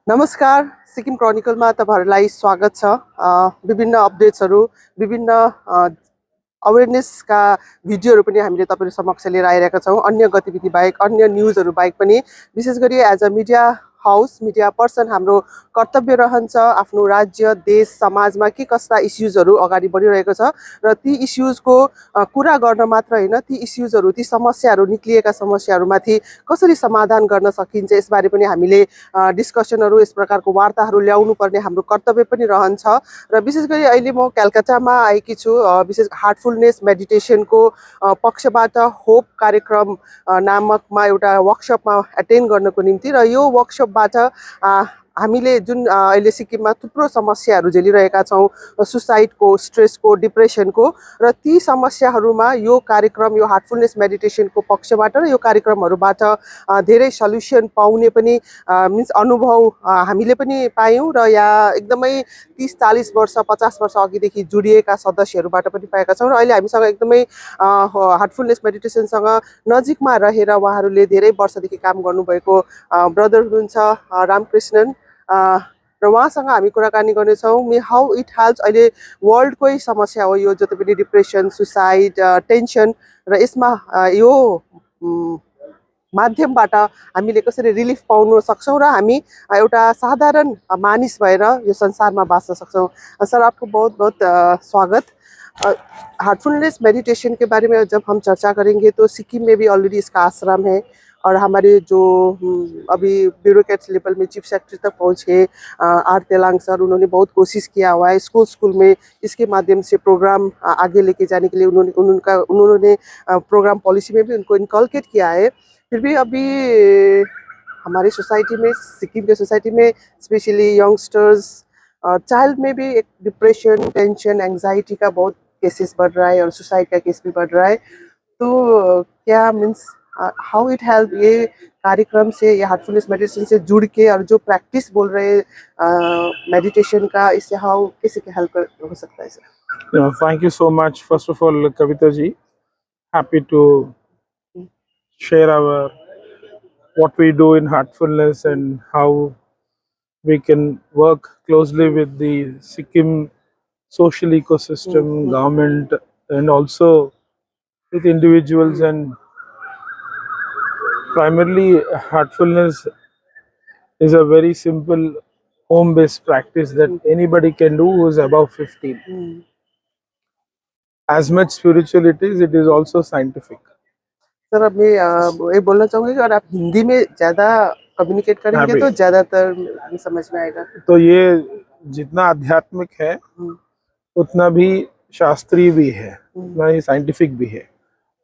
नमस्कार, सिक्किम क्रोनिकलमा तपाईहरुलाई स्वागत छ। विभिन्न अपडेट्सहरु, विभिन्न अवेरनेसका भिडियोहरु पनि हामीले तपाईहरु समक्ष लिएर आइरहेका छौं। अन्य गतिविधि बाहेक, अन्य न्यूजहरु बाहेक पनि विशेष गरी as a media house, media person हाम्रो कर्तव्य रहन्छ आफ्नो राज्य, देश, समाजमा के कस्ता इश्यूजहरु अगाडि बढिरहेको छ र ती इश्यूजको कुरा गर्न मात्र हैन, ती इश्यूजहरु, ती समस्याहरु, निक्लिएका समस्याहरुमाथि कसरी समाधान गर्न सकिन्छ यसबारे पनि हामीले डिस्कसनहरु, यस प्रकारको वार्ताहरु ल्याउनु पर्ने हाम्रो कर्तव्य पनि रहन्छ। र विशेष गरी अहिले म कलकत्तामा आएकी छु, विशेष हार्टफुलनेस मेडिटेसनको पक्षबाट होप कार्यक्रम नामकमा एउटा वर्कसपमा एटेन्ड गर्नको निम्ति। र यो वर्कसपबाट हामीले जुन अहिले सिक्किममा थुप्रो समस्याहरू झेलिरहेका छौं, सुसाइडको, स्ट्रेसको, डिप्रेसनको, र ती समस्याहरूमा यो कार्यक्रम, यो हार्टफुलनेस मेडिटेसनको पक्षबाट र यो कार्यक्रमहरूबाट धेरै सल्युसन पाउने पनि मिन्स अनुभव हामीले पनि पायौं। र यहाँ एकदमै 30-40 वर्ष, 50 वर्ष अघिदेखि जोडिएका सदस्यहरूबाट पनि पाएका छौं। र अहिले हामीसँग एकदमै हार्टफुलनेस मेडिटेसनसँग नजिकमा रहेर उहाँहरूले धेरै वर्षदेखि काम गर्नुभएको ब्रदर हुनुहुन्छ रामकृष्णन, र उहाँसँग हामी कुराकानी गर्नेछौँ। हाउ इट हेल्प्स, अहिले वर्ल्डकै समस्या हो यो, जति पनि डिप्रेसन, सुसाइड, टेन्सन, र यसमा यो माध्यमबाट हामीले कसरी रिलिफ पाउन सक्छौं र हामी एउटा साधारण मानिस भएर यो संसारमा बाँच्न सक्छौं। सर, आपको बहुत बहुत स्वागत। हार्टफुलनेस मेडिटेशन के बारे में जब हम चर्चा करेंगे तो सिक्किम में भी ऑलरेडी इसका आश्रम है, और हमारे जो अभी ब्यूरोक्रेट्स लेवल में चीफ सेक्रेटरी तक पहुँचे आर तेलांग सर, उन्होंने बहुत कोशिश किया हुआ है। स्कूल में इसके माध्यम से प्रोग्राम आगे लेके जाने के लिए उन्होंने प्रोग्राम पॉलिसी में भी उनको इनकलकेट किया है। फिर भी अभी हमारी सोसाइटी में, सिक्किम के सोसाइटी में स्पेशली यंगस्टर्स, चाइल्ड में भी एक डिप्रेशन, टेंशन, एंग्जाइटी का बहुत केसेस बढ़ रहा है, और सुसाइड का केस भी बढ़ रहा है। तो क्या मीन्स हाउ इट हेल्प, ये कार्यक्रम से, ये हार्टफुलनेस मेडिटेशन से जुड़ के, और जो प्रैक्टिस बोल रहे मेडिटेशन का, इससे हाउ किसी के हेल्प हो सकता है sir? Thank you so much. First of all, Kavita ji, happy to share what we do in Heartfulness and how we can work closely with the Sikkim social ecosystem, government, and also with individuals. And primarily, Heartfulness is a very simple home-based practice that anybody can do who is above 15. As much spiritual it is also scientific. Sir, अब मैं ये बोलना चाहूँगी कि अगर आप हिंदी में ज़्यादा कम्युनिकेट करेंगे तो ज़्यादातर समझ में आएगा। तो ये जितना आध्यात्मिक है उतना भी शास्त्रीय भी है, उतना ही साइंटिफिक भी है।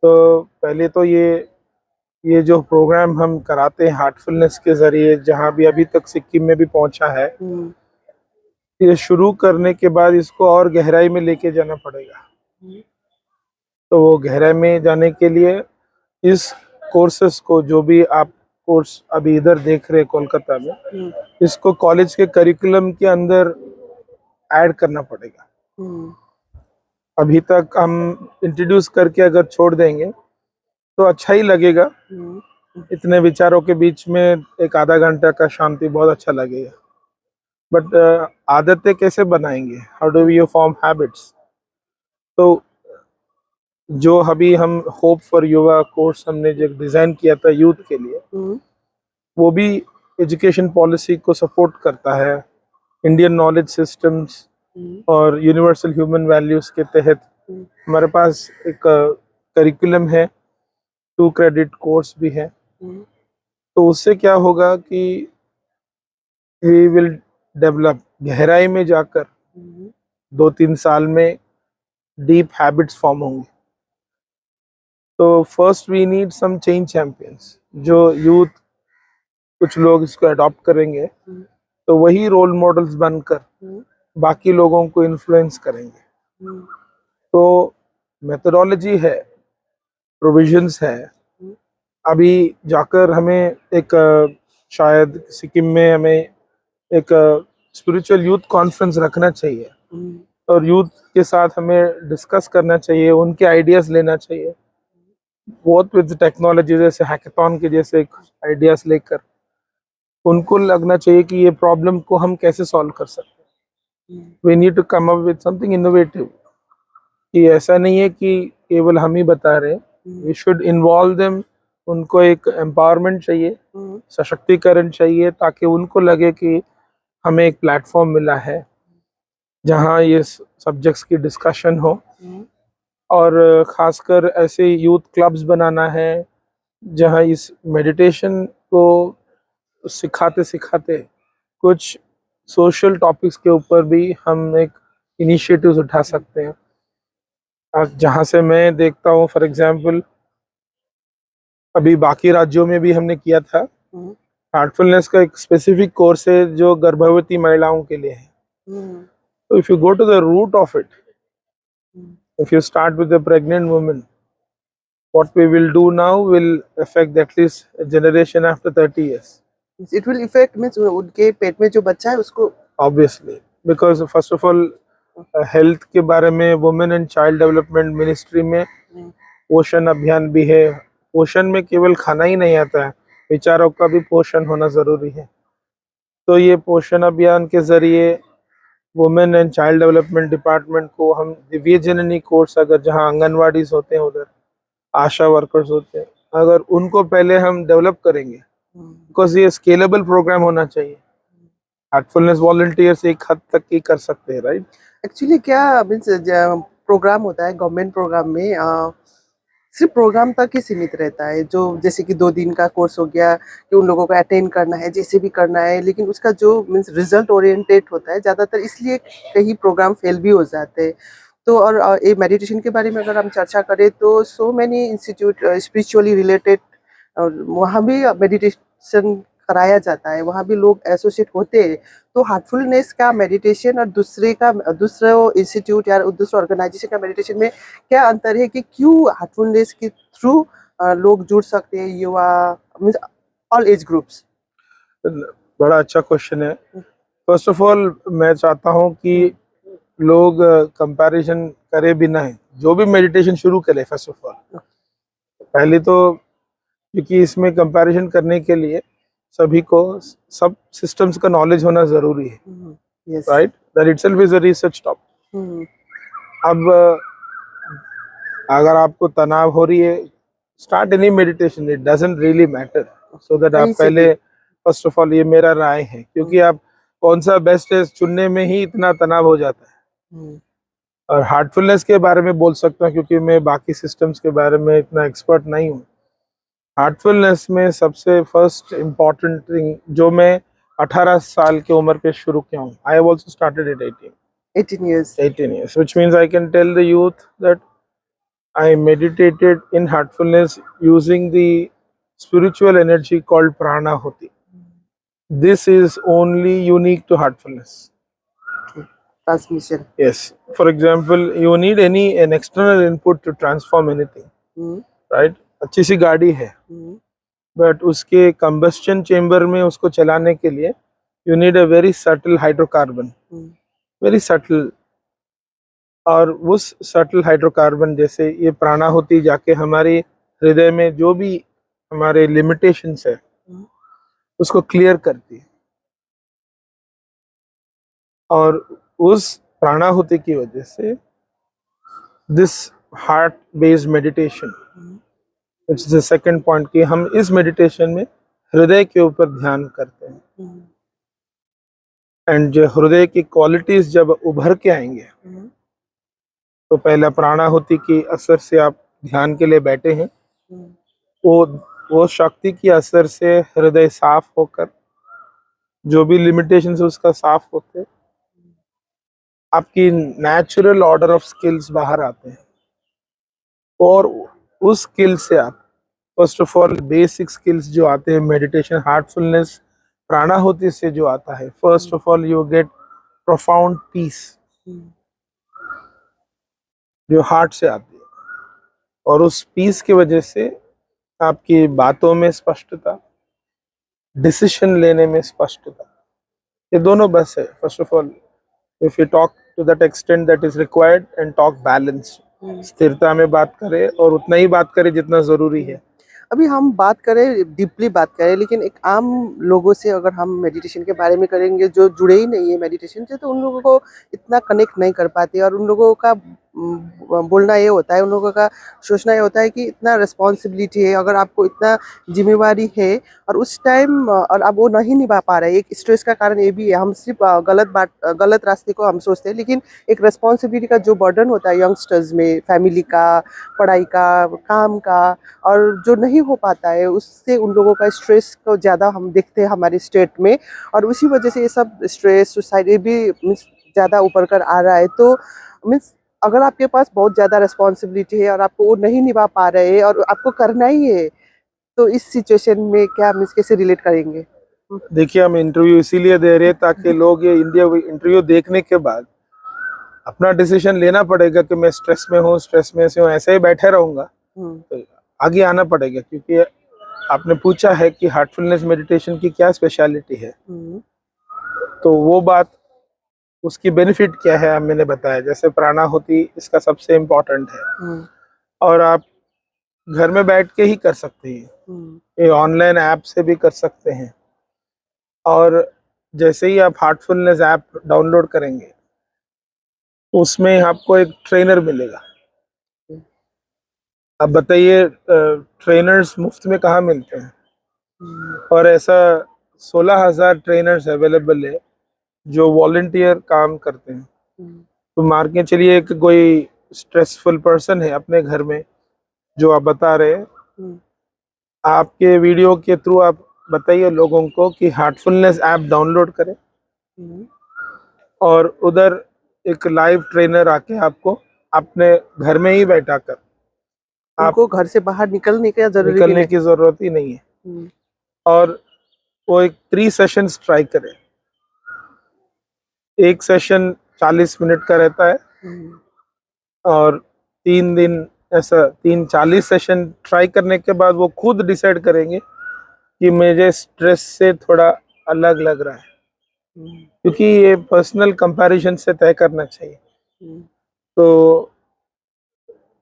तो पहले तो ये जो प्रोग्राम हम कराते हैं हार्टफुलनेस के जरिए, जहाँ भी अभी तक सिक्किम में भी पहुंचा है, ये शुरू करने के बाद इसको और गहराई में लेके जाना पड़ेगा। तो वो गहराई में जाने के लिए इस कोर्सेस को, जो भी आप कोर्स अभी इधर देख रहे हैं कोलकाता में, इसको कॉलेज के करिकुलम के अंदर ऐड करना पड़ेगा। अभी तक हम इंट्रोड्यूस करके अगर छोड़ देंगे तो अच्छा ही लगेगा, इतने विचारों के बीच में एक आधा घंटा का शांति बहुत अच्छा लगेगा। बट आदतें कैसे बनाएंगे, how do we form habits? तो जो अभी हम होप फॉर युवा कोर्स हमने जो डिजाइन किया था यूथ के लिए, वो भी एजुकेशन पॉलिसी को सपोर्ट करता है। इंडियन नॉलेज सिस्टम्स और यूनिवर्सल ह्यूमन वैल्यूज के तहत हमारे पास एक करिकुलम है, 2 क्रेडिट कोर्स भी है। तो उससे क्या होगा कि वी विल डेवलप, गहराई में जाकर 2-3 साल में डीप हैबिट्स फॉर्म होंगे। तो first we need some change champions, जो यूथ, कुछ लोग इसको अडॉप्ट करेंगे तो वही रोल मॉडल्स बनकर बाकी लोगों को इन्फ्लुएंस करेंगे। तो मेथोडोलॉजी है, प्रोविजंस है। अभी जाकर हमें एक शायद सिक्किम में हमें एक स्पिरिचुअल यूथ कॉन्फ्रेंस रखना चाहिए, और यूथ के साथ हमें डिस्कस करना चाहिए, उनके आइडियाज लेना चाहिए, बहुत विद टेक्नोलॉजी, जैसे हैकेथॉन के जैसे आइडियाज लेकर उनको लगना चाहिए कि ये प्रॉब्लम को हम कैसे सॉल्व कर सकते हैं। We need to come up with something innovative, कि ऐसा नहीं है कि केवल हम ही बता रहे हैं, वी शुड इन्वॉल्व देम। उनको एक एम्पावरमेंट चाहिए, सशक्तिकरण चाहिए, ताकि उनको लगे कि हमें एक प्लेटफॉर्म मिला है जहाँ ये सब्जेक्ट्स की डिस्कशन हो। और ख़ासकर ऐसे यूथ क्लब्स बनाना है जहाँ इस मेडिटेशन को सिखाते सिखाते कुछ सोशल टॉपिक्स के ऊपर भी हम एक इनिशिएटिव्स उठा सकते हैं। जहाँ से मैं देखता हूँ, फॉर एग्जांपल अभी बाकी राज्यों में भी हमने किया था, हार्टफुलनेस का एक स्पेसिफिक कोर्स है जो गर्भवती महिलाओं के लिए है। तो if you go to the root of it, if you start with a pregnant woman, what we will do now will affect at least a generation after 30 years. It will affect means उनके पेट में जो बच्चा है उसको Obviously, because first of all, health के बारे में women and child development ministry में पोषण अभियान भी है। पोषण में केवल खाना ही नहीं आता है, विचारों का भी पोषण होना जरूरी है। तो ये पोषण अभियान के जरिए women and child development department को हम दिव्य जननी कोर्स, अगर जहाँ आंगनवाड़ीज होते हैं, उधर आशा वर्कर्स होते हैं, अगर उनको पहले हम डेवलप करेंगे, बिकॉज ये स्केलेबल प्रोग्राम होना चाहिए। हार्टफुलनेस वॉलंटियर्स एक हद तक ही कर सकते हैं, राइट। एक्चुअली क्या मीन्स प्रोग्राम होता है गवर्नमेंट प्रोग्राम में सिर्फ प्रोग्राम तक ही सीमित रहता है, जो जैसे कि 2 दिन का कोर्स हो गया कि उन लोगों को अटेंड करना है, जैसे भी करना है, लेकिन उसका जो मीन्स रिजल्ट ओरिएंटेड होता है ज़्यादातर, इसलिए कहीं प्रोग्राम फेल भी हो जाते हैं। तो और ये मेडिटेशन के बारे में अगर हम चर्चा करें तो so many institute spiritually related वहाँ भी मेडिटेशन कराया जाता है, वहाँ भी लोग एसोसिएट होते हैं। तो हार्टफुलनेस का मेडिटेशन और दूसरे इंस्टीट्यूट या दूसरे ऑर्गेनाइजेशन का मेडिटेशन में क्या अंतर है, कि क्यों हार्टफुलनेस के थ्रू लोग जुड़ सकते हैं, युवा मीन्स ऑल एज ग्रुप्स? बड़ा अच्छा क्वेश्चन है। फर्स्ट ऑफ ऑल मैं चाहता हूँ कि लोग कंपैरिजन करे बिना ही जो भी मेडिटेशन शुरू करे। फर्स्ट ऑफ ऑल पहले तो, क्योंकि इसमें कंपैरिजन करने के लिए सभी को सब सिस्टम्स का नॉलेज होना जरूरी है, right. That itself is a research topic. अब अगर आपको तनाव हो रही है, start any meditation, it doesn't really matter, so that आप पहले, फर्स्ट ऑफ ऑल ये मेरा राय है, क्योंकि आप कौन सा बेस्ट है चुनने में ही इतना तनाव हो जाता है। और हार्टफुलनेस के बारे में बोल सकता हूँ, क्योंकि मैं बाकी सिस्टम्स के बारे में इतना एक्सपर्ट नहीं हूँ। हार्टफुलनेस में सबसे फर्स्ट इम्पॉर्टेंट थिंग जो मैं 18 साल की उम्र पे शुरू किया हूँ, I have also started at 18 years, which means I can tell the youth that I meditated in heartfulness using the spiritual energy called pranahuti. This is only unique to heartfulness. Transmission. Yes. For example, you need an external input to transform anything, right? अच्छी सी गाड़ी है, but उसके combustion chamber में उसको चलाने के लिए you need a very subtle hydrocarbon, very subtle. और उस सटल हाइड्रोकार्बन जैसे ये प्राणाहुति जाके हमारे हृदय में जो भी हमारे लिमिटेशंस है उसको क्लियर करती है। और उस प्राणाहुति की वजह से this heart based meditation, which is the second point, कि हम इस मेडिटेशन में हृदय के ऊपर ध्यान करते हैं। एंड जो हृदय की क्वालिटीज जब उभर के आएंगे, तो पहला प्राणाहुति की असर से आप ध्यान के लिए बैठे हैं, वो शक्ति की असर से हृदय साफ होकर जो भी लिमिटेशन है उसका साफ होते, आपकी नेचुरल ऑर्डर ऑफ स्किल्स बाहर आते हैं। और उस स्किल से आप first of all basic skills जो आते हैं मेडिटेशन हार्टफुलनेस प्राणाहुति से जो आता है, first of all you get profound peace जो हार्ट से आती है। और उस पीस की वजह से आपकी बातों में स्पष्टता, डिसीजन लेने में स्पष्टता, ये दोनों बस है। First of all if you talk to that extent that is required and talk balance, स्थिरता में बात करें और उतना ही बात करें जितना जरूरी है। अभी हम बात करें, डीपली बात करें, लेकिन एक आम लोगों से अगर हम मेडिटेशन के बारे में करेंगे जो जुड़े ही नहीं है मेडिटेशन से, तो उन लोगों को इतना कनेक्ट नहीं कर पाते। और उन लोगों का बोलना ये होता है, उन लोगों का सोचना ये होता है कि इतना रिस्पॉन्सिबिलिटी है, अगर आपको इतना जिम्मेवारी है और उस टाइम और आप वो नहीं निभा पा रहे। एक स्ट्रेस का कारण ये भी है, हम सिर्फ गलत रास्ते को हम सोचते हैं, लेकिन एक रिस्पॉन्सिबिलिटी का जो बर्डन होता है यंगस्टर्स में, फैमिली का, पढ़ाई का, काम का, और जो नहीं हो पाता है, उससे उन लोगों का स्ट्रेस को ज़्यादा हम देखते हैं हमारे स्टेट में। और उसी वजह से ये सब स्ट्रेस, सुसाइड ये भी मीन्स ज़्यादा ऊपर कर आ रहा है। तो मीन्स अगर आपके पास बहुत ज़्यादा रिस्पॉन्सिबिलिटी है और आपको वो नहीं निभा पा रहे हैं और आपको करना ही है, तो इस सिचुएशन में क्या मीन्स कैसे रिलेट करेंगे? देखिए, हम इंटरव्यू इसीलिए दे रहे हैं ताकि लोग ये इंटरव्यू देखने के बाद अपना डिसीजन लेना पड़ेगा कि मैं स्ट्रेस में हूँ, स्ट्रेस में से हूँ, ऐसे ही बैठे रहूंगा तो आगे आना पड़ेगा। क्योंकि आपने पूछा है कि हार्टफुलनेस मेडिटेशन की क्या स्पेशलिटी है, तो वो बात, उसकी बेनिफिट क्या है मैंने बताया। जैसे प्राणाहुति इसका सबसे इम्पोर्टेंट है, और आप घर में बैठ के ही कर सकते हैं, ये ऑनलाइन ऐप से भी कर सकते हैं। और जैसे ही आप हार्टफुलनेस ऐप डाउनलोड करेंगे, उसमें आपको एक ट्रेनर मिलेगा। अब बताइए, ट्रेनर्स मुफ्त में कहाँ मिलते हैं? और ऐसा 16,000 ट्रेनर्स अवेलेबल है जो वॉलंटियर काम करते हैं। तो मान के चलिए कि कोई स्ट्रेसफुल पर्सन है अपने घर में, जो आप बता रहे हैं, आपके वीडियो के थ्रू आप बताइए लोगों को कि हार्टफुलनेस ऐप डाउनलोड करें, और उधर एक लाइव ट्रेनर आके आपको अपने घर में ही बैठा कर, उनको घर से बाहर निकलने का जरूरी भी निकलने की जरूरत ही नहीं है। नहीं। और वो एक 3 सेशंस ट्राई करें। एक सेशन 40 मिनट का रहता है, और 3 दिन ऐसा 40 सेशन ट्राई करने के बाद वो खुद डिसाइड करेंगे कि मुझे स्ट्रेस से थोड़ा अलग लग रहा है। क्योंकि ये पर्सनल कंपैरिजन से तय करना चाहिए। तो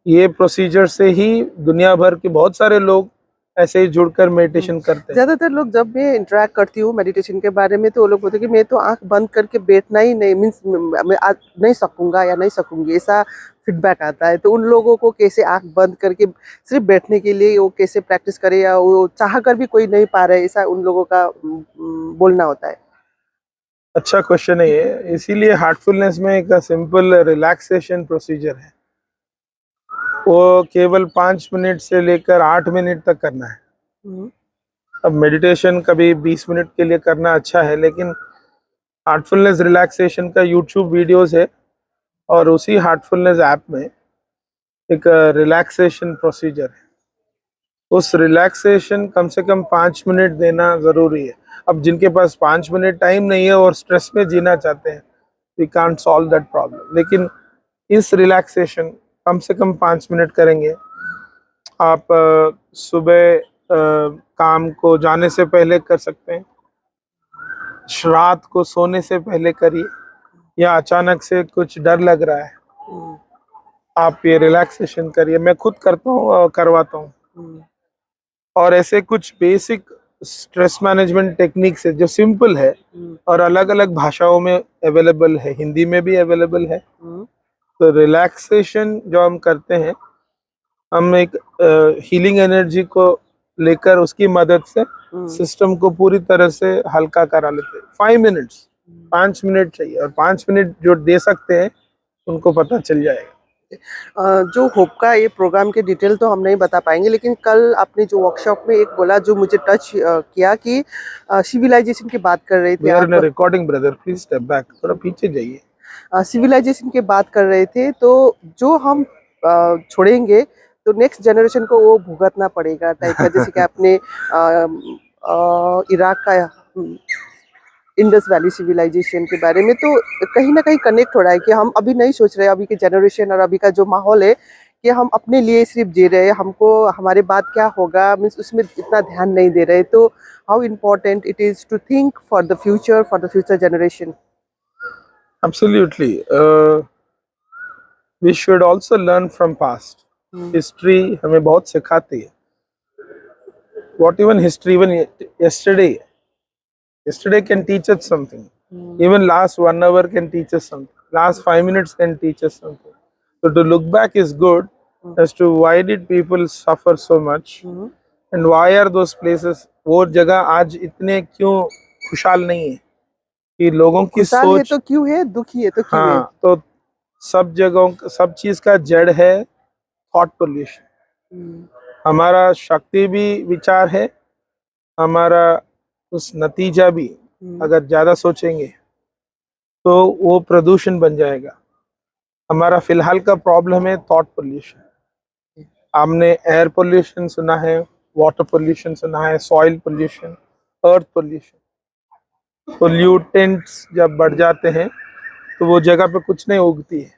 ये प्रोसीजर से ही दुनिया भर के बहुत सारे लोग ऐसे ही जुड़कर मेडिटेशन करते हैं। ज्यादातर लोग जब मैं इंटरेक्ट करती हूँ मेडिटेशन के बारे में, तो वो लोग बोलते हैं कि मैं तो आंख बंद करके बैठना ही नहीं, मीन्स मैं आज नहीं सकूंगा या नहीं सकूंगी, ऐसा फीडबैक आता है। तो उन लोगों को कैसे आंख बंद करके सिर्फ बैठने के लिए वो कैसे प्रैक्टिस करे, या वो चाह कर भी कोई नहीं पा रहा है, ऐसा उन लोगों का बोलना होता है। अच्छा क्वेश्चन है ये। इसीलिए हार्टफुलनेस में एक सिंपल रिलैक्सेशन प्रोसीजर है, वो केवल 5 मिनट से लेकर 8 मिनट तक करना है। अब मेडिटेशन कभी 20 मिनट के लिए करना अच्छा है, लेकिन हार्टफुलनेस रिलैक्सेशन का यूट्यूब वीडियोस है, और उसी हार्टफुलनेस ऐप में एक रिलैक्सेशन प्रोसीजर है। उस रिलैक्सेशन कम से कम 5 मिनट देना ज़रूरी है। अब जिनके पास 5 मिनट टाइम नहीं है और स्ट्रेस में जीना चाहते हैं, we can't solve that problem. लेकिन इस रिलैक्सेशन कम से कम 5 मिनट करेंगे। आप सुबह काम को जाने से पहले कर सकते हैं, रात को सोने से पहले करिए, या अचानक से कुछ डर लग रहा है, आप ये रिलैक्सेशन करिए। मैं खुद करता हूँ और करवाता हूँ। और ऐसे कुछ बेसिक स्ट्रेस मैनेजमेंट टेक्निक्स है जो सिंपल है और अलग अलग भाषाओं में अवेलेबल है, हिंदी में भी अवेलेबल है। तो रिलैक्सेशन जो हम करते हैं, हम एक हीलिंग एनर्जी को लेकर उसकी मदद से सिस्टम को पूरी तरह से हल्का करा लेते हैं। 5 मिनट चाहिए, और 5 मिनट जो दे सकते हैं उनको पता चल जाएगा। जो होप का ये प्रोग्राम के डिटेल तो हम नहीं बता पाएंगे, लेकिन कल आपने जो वर्कशॉप में एक बोला जो मुझे टच किया कि सिविलाइजेशन की बात कर रहे थे आप। Recording brother, please step back, थोड़ा पीछे जाइए। सिविलाइजेशन की बात कर रहे थे, तो जो हम छोड़ेंगे तो नेक्स्ट जनरेशन को वो भुगतना पड़ेगा टाइप का, जैसे कि आपने इराक का इंडस वैली सिविलाइजेशन के बारे में, तो कहीं ना कहीं कनेक्ट हो रहा है कि हम अभी नहीं सोच रहे, अभी के जनरेशन और अभी का जो माहौल है कि हम अपने लिए सिर्फ जी रहे हैं, हमको हमारे बाद क्या होगा मीन्स उसमें इतना ध्यान नहीं दे रहे। तो how important it is to think for the future generation. Absolutely. We should also learn from past. History हमें बहुत सिखाती है। what even history, even yesterday can teach us something. Even last 1 hour can teach us something. Last 5 minutes can teach us something. So to look back is good as to why did people suffer so much and why are those places, वो जगह आज इतने क्यों खुशहाल नहीं है कि लोगों की खुशहाल है सोच। तो क्यों है, दुखी है तो क्यों है? हाँ, तो सब जगहों सब चीज का जड़ है थॉट पोल्यूशन। हमारा शक्ति भी विचार है, हमारा उस नतीजा भी अगर ज्यादा सोचेंगे तो वो प्रदूषण बन जाएगा। हमारा फिलहाल का प्रॉब्लम है थॉट पोल्यूशन। हमने एयर पोल्यूशन सुना है, वाटर पोल्यूशन सुना है, सॉइल पोल्यूशन, अर्थ पोल्यूशन। पोल्यूटेंट्स जब बढ़ जाते हैं तो वो जगह पे कुछ नहीं उगती है।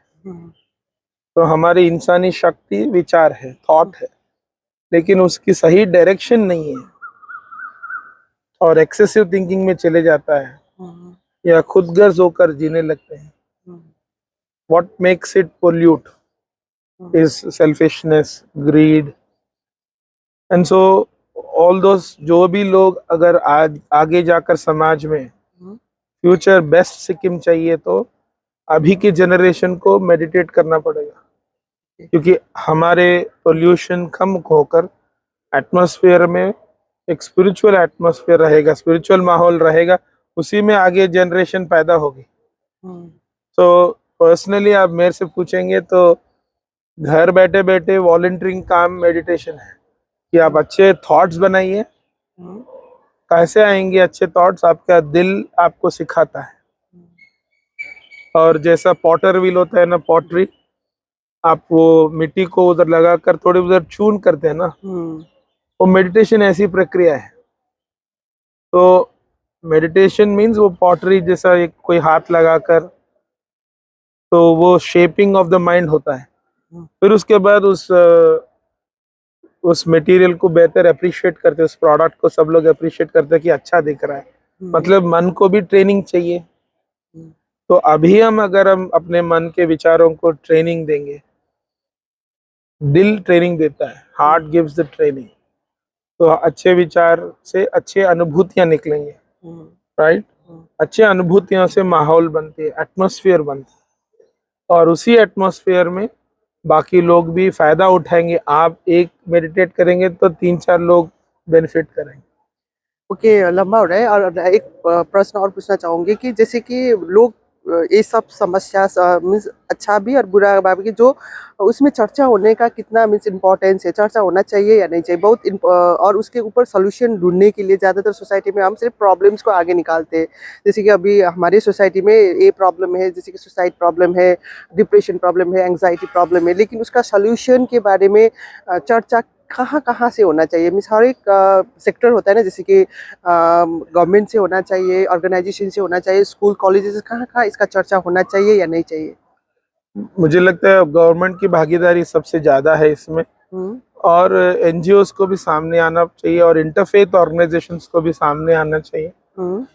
तो हमारी इंसानी शक्ति विचार है, थॉट है, लेकिन उसकी सही डायरेक्शन नहीं है और एक्सेसिव थिंकिंग में चले जाता है या खुदगर्ज होकर जीने लगते हैं। What makes it pollute is selfishness, greed, and so all those, जो भी लोग अगर आज आगे जाकर समाज में फ्यूचर बेस्ट सिक्किम चाहिए तो अभी के जनरेशन को मेडिटेट करना पड़ेगा, क्योंकि हमारे पोल्यूशन कम होकर एटमॉस्फेयर में एक स्पिरिचुअल एटमॉस्फेयर रहेगा, स्पिरिचुअल माहौल रहेगा, उसी में आगे जनरेशन पैदा होगी। तो पर्सनली आप मेरे से पूछेंगे तो घर बैठे बैठे वॉलंटियरिंग काम मेडिटेशन है कि आप अच्छे थॉट्स बनाइए। कैसे आएंगे अच्छे थॉट्स? आपका दिल आपको सिखाता है। और जैसा पॉटर व्हील होता है ना, पॉटरी, आप वो मिट्टी को उधर लगाकर थोड़ी उधर चून करते हैं ना, वो मेडिटेशन ऐसी प्रक्रिया है। तो मेडिटेशन मीन्स वो पॉटरी जैसा एक कोई हाथ लगाकर, तो वो शेपिंग ऑफ द माइंड होता है। फिर उसके बाद उस मटेरियल को बेहतर अप्रिशिएट करते हैं, उस प्रोडक्ट को सब लोग अप्रिशिएट करते हैं कि अच्छा दिख रहा है। मतलब मन को भी ट्रेनिंग चाहिए। तो अभी अगर हम अपने मन के विचारों को ट्रेनिंग देंगे, दिल ट्रेनिंग देता है, हार्ट गिव्स द ट्रेनिंग, तो अच्छे विचार से अच्छे अनुभूतियां निकलेंगे, राइट? अच्छे अनुभूतियों से माहौल बनती है, एटमॉस्फेयर बनती है, और उसी एटमॉस्फेयर में बाकी लोग भी फायदा उठाएंगे। आप एक मेडिटेट करेंगे तो 3-4 लोग बेनिफिट करेंगे। ओके, लंबा हो रहा है। और एक प्रश्न और पूछना चाहूँगी कि जैसे कि लोग ये सब समस्या मीन्स अच्छा भी और बुरा भी, जो उसमें चर्चा होने का कितना मीन्स इम्पोर्टेंस है, चर्चा होना चाहिए या नहीं चाहिए, बहुत और उसके ऊपर सोल्यूशन ढूंढने के लिए ज़्यादातर सोसाइटी में हम सिर्फ प्रॉब्लम्स को आगे निकालते हैं। जैसे कि अभी हमारी सोसाइटी में ये प्रॉब्लम है, जैसे कि सुसाइड प्रॉब्लम है, डिप्रेशन प्रॉब्लम है, एंग्जाइटी प्रॉब्लम है, लेकिन उसका सोल्यूशन के बारे में चर्चा कहाँ कहाँ से होना चाहिए? मीन्स हर एक सेक्टर होता है ना, जैसे कि गवर्नमेंट से होना चाहिए, ऑर्गेनाइजेशन से होना चाहिए, स्कूल कॉलेजेस से, कहाँ कहाँ इसका चर्चा होना चाहिए या नहीं चाहिए? मुझे लगता है गवर्नमेंट की भागीदारी सबसे ज्यादा है इसमें, और एनजीओस को भी सामने आना चाहिए, और इंटरफेथ ऑर्गेनाइजेशंस को भी सामने आना चाहिए,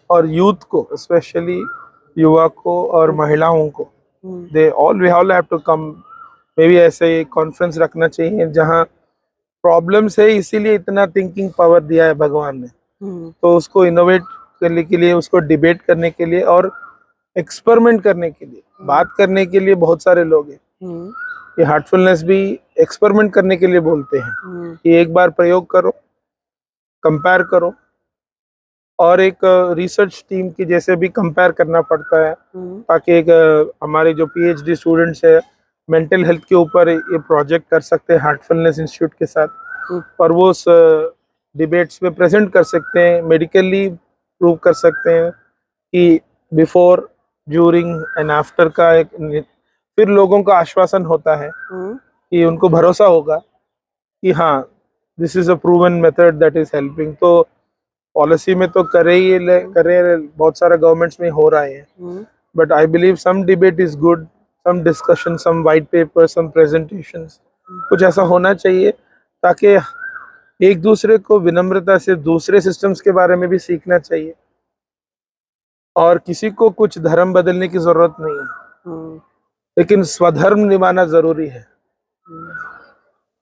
और यूथ को, स्पेशली युवा को और महिलाओं को, they all we all have to come. Maybe ऐसे एक कॉन्फ्रेंस रखना चाहिए जहाँ प्रॉब्लम्स है, इसीलिए इतना थिंकिंग पावर दिया है भगवान ने, तो उसको इनोवेट करने के लिए, उसको डिबेट करने के लिए और एक्सपेरिमेंट करने के लिए, बात करने के लिए बहुत सारे लोग हैं। ये हार्टफुलनेस भी एक्सपेरिमेंट करने के लिए बोलते हैं कि एक बार प्रयोग करो, कंपेयर करो, और एक रिसर्च टीम की जैसे भी कंपेयर करना पड़ता है, ताकि एक हमारे जो पीएचडी स्टूडेंट्स है मेंटल हेल्थ के ऊपर ये प्रोजेक्ट कर सकते हैं हार्टफुलनेस इंस्टीट्यूट के साथ, और वो डिबेट्स में प्रेजेंट कर सकते हैं, मेडिकली प्रूव कर सकते हैं कि बिफोर, ड्यूरिंग एंड आफ्टर का एक, फिर लोगों का आश्वासन होता है कि उनको भरोसा होगा कि हाँ, this is a proven method that is helping. तो पॉलिसी में तो करे बहुत सारा गवर्नमेंट्स में हो रहा है, but I believe some debate is good, some discussion, some white paper, some presentations, कुछ ऐसा होना चाहिए ताकि एक दूसरे को विनम्रता से दूसरे सिस्टम्स के बारे में भी सीखना चाहिए। और किसी को कुछ धर्म बदलने की जरूरत नहीं है, लेकिन स्वधर्म निभाना जरूरी है।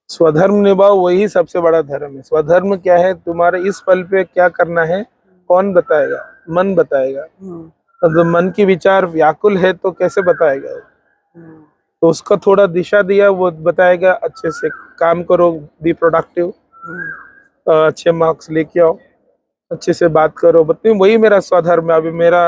स्वधर्म निभाओ, वही सबसे बड़ा धर्म है। स्वधर्म क्या है? तुम्हारे इस पल पे क्या करना है कौन बताएगा? मन बताएगा। तो मन की विचार व्याकुल है तो कैसे बताएगा? तो उसका थोड़ा दिशा दिया, वो बताएगा अच्छे से काम करो, बी प्रोडक्टिव, अच्छे मार्क्स लेके आओ, अच्छे से बात करो। बताइए, वही मेरा स्वधर्म है। अभी मेरा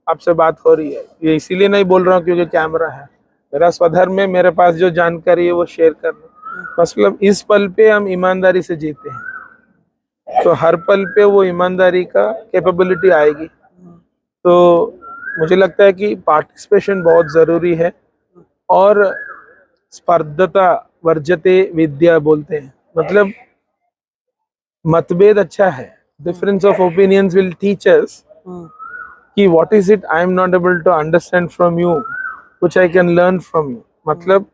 आपसे बात हो रही है, ये इसीलिए नहीं बोल रहा हूँ क्योंकि कैमरा है। मेरा स्वधर्म है, मेरे पास जो जानकारी है वो शेयर करना। मतलब इस पल पे हम ईमानदारी से जीते हैं, तो हर पल पे वो ईमानदारी का कैपेबिलिटी आएगी। तो मुझे लगता है कि पार्टिसिपेशन बहुत ज़रूरी है। और स्पर्धता वर्जते विद्या बोलते हैं, मतलब मतभेद अच्छा है। Difference of opinions will teach us कि what is it I am not able to understand from you, which I can learn from you. मतलब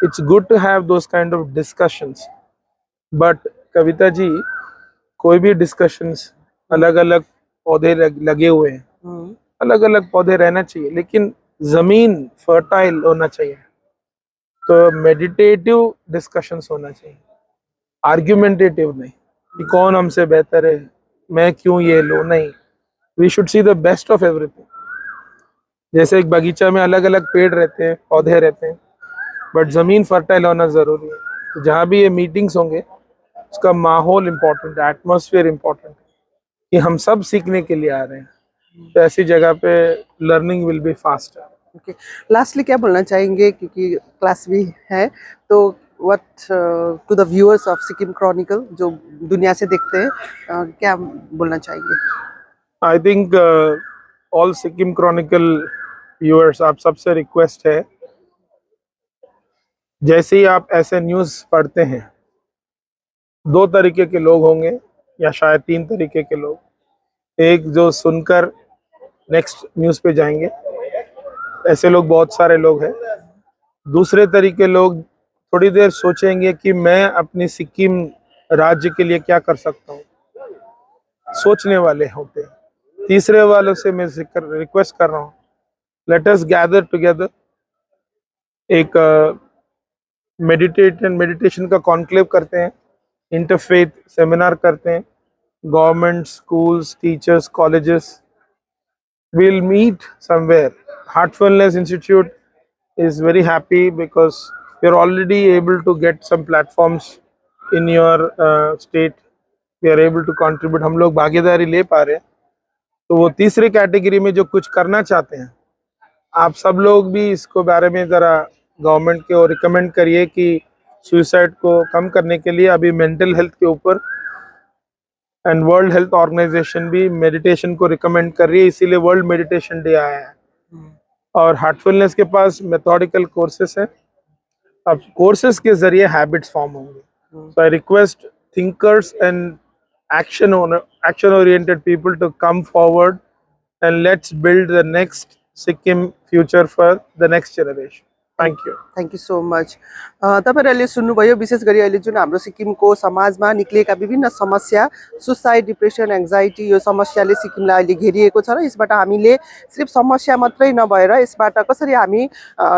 it's good to have those kind of discussions. But Kavita ji, कोई भी discussions, अलग अलग पौधे लगे हुए हैं, अलग अलग पौधे रहना चाहिए, लेकिन जमीन फर्टाइल होना चाहिए। तो मेडिटेटिव डिस्कशंस होना चाहिए, आर्ग्यूमेंटेटिव नहीं कि कौन हमसे बेहतर है, मैं क्यों ये लूं, नहीं। We should see the best of everything. जैसे एक बगीचा में अलग अलग पेड़ रहते हैं, पौधे रहते हैं, बट जमीन फर्टाइल होना जरूरी है। तो जहाँ भी ये मीटिंग्स होंगे, उसका माहौल इम्पोर्टेंट है, एटमॉस्फेयर इम्पोर्टेंट है कि हम सब सीखने के लिए आ रहे हैं। तो ऐसी जगह पे learning will be faster. Okay, lastly क्या बोलना चाहेंगे, क्योंकि क्लास भी है, तो what to the viewers of Sikkim Chronicle जो दुनिया से देखते हैं, क्या बोलना चाहेंगे? I think all Sikkim Chronicle viewers, आप सबसे रिक्वेस्ट है, जैसे ही आप ऐसे न्यूज़ पढ़ते हैं, दो तरीके के लोग होंगे या शायद तीन तरीके के लोग। एक जो सुनकर नेक्स्ट न्यूज़ पे जाएंगे, ऐसे लोग बहुत सारे लोग हैं। दूसरे तरीके लोग थोड़ी देर सोचेंगे कि मैं अपनी सिक्किम राज्य के लिए क्या कर सकता हूँ, सोचने वाले होते हैं। तीसरे वालों से मैं रिक्वेस्ट कर रहा हूँ, लेट अस गैदर टुगेदर, एक मेडिटेशन का कॉन्क्लेव करते हैं, इंटरफेथ सेमिनार करते हैं, government schools, teachers, colleges will meet somewhere. Heartfulness Institute is very happy because we are already able to get some platforms in your state. We are able to contribute. हम लोग भागीदारी ले पा रहे हैं। तो वो तीसरी कैटेगरी में जो कुछ करना चाहते हैं, आप सब लोग भी इसको बारे में ज़रा गवर्नमेंट को रिकमेंड करिए कि सुसाइड को कम करने के लिए अभी मेंटल हेल्थ के ऊपर एंड वर्ल्ड हेल्थ ऑर्गेनाइजेशन भी मेडिटेशन को रिकमेंड कर रही है, इसीलिए वर्ल्ड मेडिटेशन डे आया है। और हार्टफुलनेस के पास मेथोडिकल कोर्सेस हैं, अब कोर्सेस के जरिए हैबिट्स फॉर्म होंगे। So I request thinkers and action oriented people to come forward and let's build the next Sikkim future for the next generation. Thank you. Thank you so much. तपाईँहरूले अहिले सुन्नुभयो, विशेष गरी अहिले जुन हाम्रो सिक्किमको समाजमा निक्लिएका विभिन्न समस्या, सुसाइड, डिप्रेसन, एङ्जाइटी, यो समस्याले सिक्किमलाई अहिले घेरिएको छ र यसबाट हामीले सिर्फ समस्या मात्रै नभएर यसबाट कसरी हामी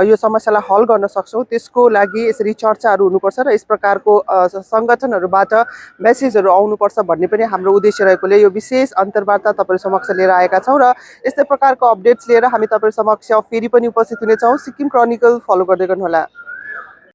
यो समस्यालाई हल गर्न सक्छौँ त्यसको लागि यसरी चर्चाहरू हुनुपर्छ र यस प्रकारको सङ्गठनहरूबाट मेसेजहरू आउनुपर्छ भन्ने पनि हाम्रो उद्देश्य रहेकोले यो विशेष अन्तर्वार्ता तपाईँहरू समक्ष लिएर आएका छौँ र यस्तै प्रकारको अपडेट्स लिएर हामी तपाईँहरू समक्ष फेरि पनि उपस्थित हुनेछौँ। सिक्किम क्रनिकल फलो गर्दै गर्नुहोला।